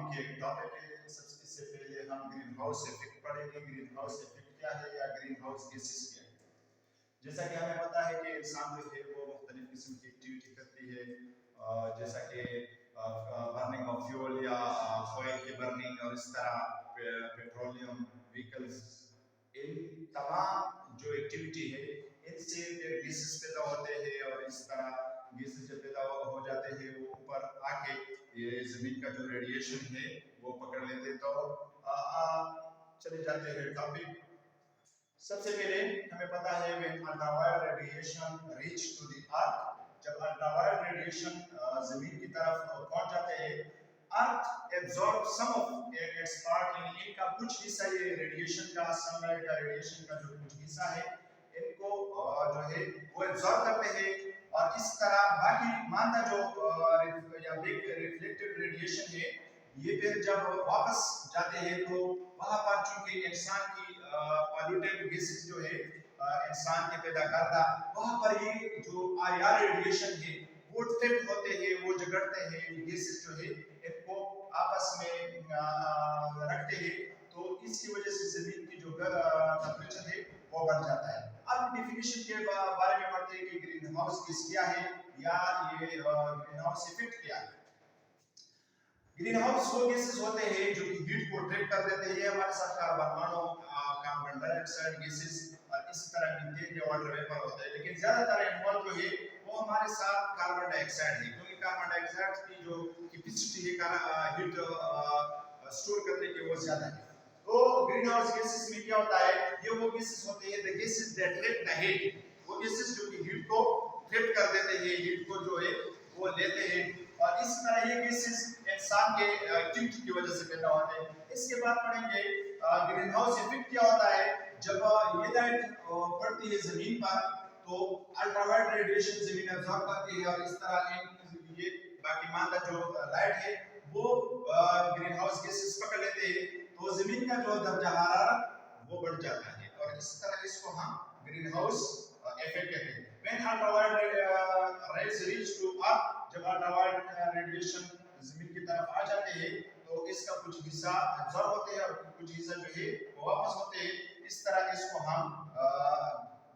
Warming के एक topic है। इससे पहले हम ग्रीन हाउस इफेक्ट पढ़ेंगे। ग्रीन हाउस इफेक्ट क्या है या ग्रीन हाउस गैसेस क्या है। जैसा कि हमें पता है कि इंसान जो है वो मुख्तलिफ किस्म की एक्टिविटी करती है, जैसा कि बर्निंग ऑफ फ्यूल या ऑयल की बर्निंग और इस तरह पेट्रोलियम व्हीकल्स, इन तमाम जो एक्टिविटी है इनसे गैसेस पैदा होते हैं और इस तरह गैसेस जब पैदा हो जाते हैं वो ऊपर आके ये जमीन का जो रेडिएशन है वो पकड़ लेते तो चले जाते हैं टॉपिक। सबसे पहले हमें पता है when ultraviolet radiation reach to the earth, जब अल्ट्रावायलेट रेडिएशन जमीन की तरफ पहुंच जाते हैं, earth absorb some of its part, यानी इनका कुछ हिस्सा ये रेडिएशन का, सनलाइट का रेडिएशन का जो कुछ हिस्सा है इनको जो है वो एब्जॉर्ब करते हैं और इस तरह बाकी मादा जो या रिफ्लेक्टेड रेडिएशन है ये फिर जब वापस जाते हैं तो वहां पर चूंकि इंसान की पॉल्यूटेड गैसेस जो है इंसान के पैदा करता, वहां पर ये जो आईआर रेडिएशन है वो ट्रैप होते हैं, वो झगड़ते हैं, गैसेस जो है इनको आपस में रखते हैं, तो इसकी वजह से जमीन की जो टेंपरेचर है वो बढ़ जाता है। अब डिफिनेशन के बारे में पढ़ते हैं कि ग्रीन हाउस गैस क्या है या ये ग्रीन हाउस इफेक्ट क्या है। ग्रीन हाउस वो गैसेस होते हैं जो कि हीट को ट्रैप कर देते हैं, हमारे साथ carbon mono, carbon dioxide gases और इस तरह मीथेन या वाटर वेपर होता है, लेकिन ज्यादातर इन्वॉल्व जो है वो हमारे साथ कार्बन डाइऑक्साइड है, क्योंकि कार्बन डाइऑक्साइड की जो कैपेसिटी है हीट स्टोर करने की वो ज्यादा है। तो ग्रीन हाउस गैसेस में क्या होता है, ये वो गैसेस होते हैं the gases that trap the heat, वो गैसेस जो कि हीट को ट्रैप कर देते हैं, हीट को जो है वो लेते हैं और इस तरह ये गैसेस इंसान के एक्टिविटी की वजह से पैदा होते हैं। इसके बाद पढ़ेंगे ग्रीन हाउस इफेक्ट क्या होता है। जब ये लाइट पड़ती है जमीन पर तो अल्ट्रावायलेट रेडिएशन जमीन एब्जॉर्ब करती है और इस तरह ये बाकी मादा जो लाइट है वो ग्रीन हाउस गैसेस पकड़ लेते हैं, तो जमीन का जो दर्जा हरारत वो बढ़ जाता है और इस तरह इसको हम ग्रीन हाउस इफेक्ट कहते हैं। When ultraviolet rays reach to earth, जब अल्ट्रावायलेट रेडिएशन जमीन की तरफ आ जाते हैं तो इसका कुछ हिस्सा एब्जॉर्ब होते हैं और कुछ हिस्सा जो है वो वापस होते हैं, इस तरह इसको हम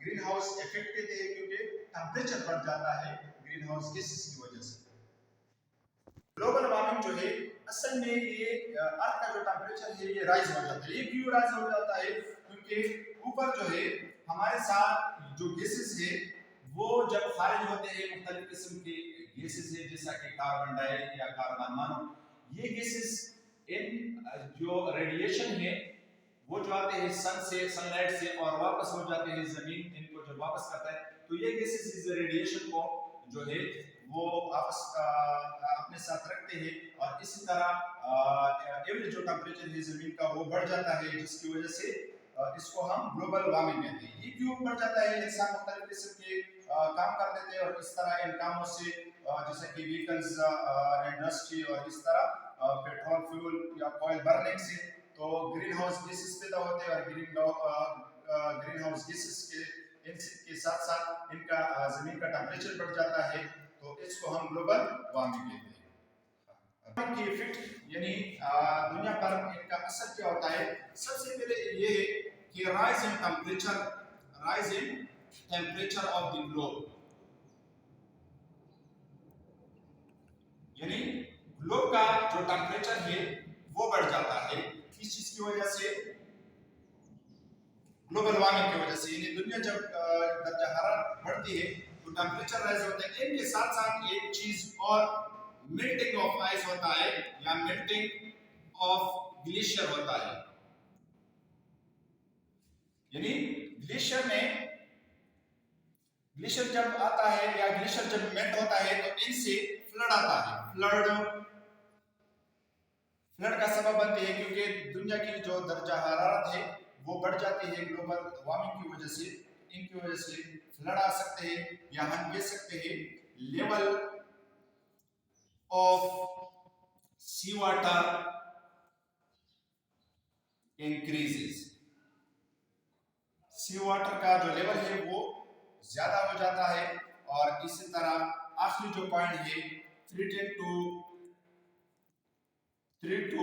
ग्रीन हाउस इफेक्ट कहते हैं, क्योंकि टेंपरेचर बढ़ जाता है ग्रीन हाउस गैसेस की वजह से। ग्लोबल वार्मिंग जो है असल में ये अर्थ का जो टेंपरेचर है ये राइज हो जाता है। ये क्यों राइज हो जाता है, क्योंकि ऊपर जो है हमारे साथ जो गैसेस है वो जब खारिज होते हैं, मुख्तलिफ किस्म के गैसेस है जैसा कि कार्बन डाई या कार्बन मोनो, ये गैसेस इन जो रेडिएशन है वो जो आते हैं सन से, सनलाइट से और वापस हो जाते हैं जमीन, इनको जब वापस करता है तो ये गैसेस इस रेडिएशन को जो है वो वापस अपने साथ रखते हैं और इसी तरह एवरेज जो टेंपरेचर है जमीन का वो बढ़ जाता है, जिसकी वजह से इसको हम ग्लोबल वार्मिंग कहते हैं। ये क्यों बढ़ जाता है, इंसान मुख्तलिफ किस्म के काम कर देते हैं और इस तरह इन कामों से जैसे कि व्हीकल्स इंडस्ट्री और इस तरह पेट्रोल फ्यूल या ऑयल बर्निंग से तो ग्रीन हाउस गैसेस पैदा होते हैं और ग्रीन हाउस गैसेस के साथ साथ इनका जमीन का टेंपरेचर बढ़ जाता है, तो इसको हम ग्लोबल वार्मिंग कहते हैं। की इफेक्ट यानी दुनिया पर इनका असर क्या होता है। सबसे पहले ये है कि rise in temperature of the globe, यानी ग्लोब का जो टेम्परेचर है वो बढ़ जाता है। किस चीज की वजह से, ग्लोबल वार्मिंग की वजह से, यानी दुनिया जब दर्जा हरारत बढ़ती है तो टेम्परेचर राइज होता है। इनके साथ साथ एक चीज और मेल्टिंग ऑफ आइस होता है या मेल्टिंग ऑफ ग्लेशियर होता है, यानी ग्लेशियर जब आता है या ग्लेशियर जब मेल्ट होता है तो इनसे फ्लड आता है। फ्लड का सबब बनती है क्योंकि दुनिया की जो दर्जा हरारत है वो बढ़ जाती है ग्लोबल वार्मिंग की वजह से, इनकी वजह से फ्लड आ सकते हैं या हम कह सकते हैं level of sea water increases, sea water का जो लेवल है वो ज्यादा हो जाता है और इसी तरह आखिरी जो पॉइंट है थ्रेटन टू 3 2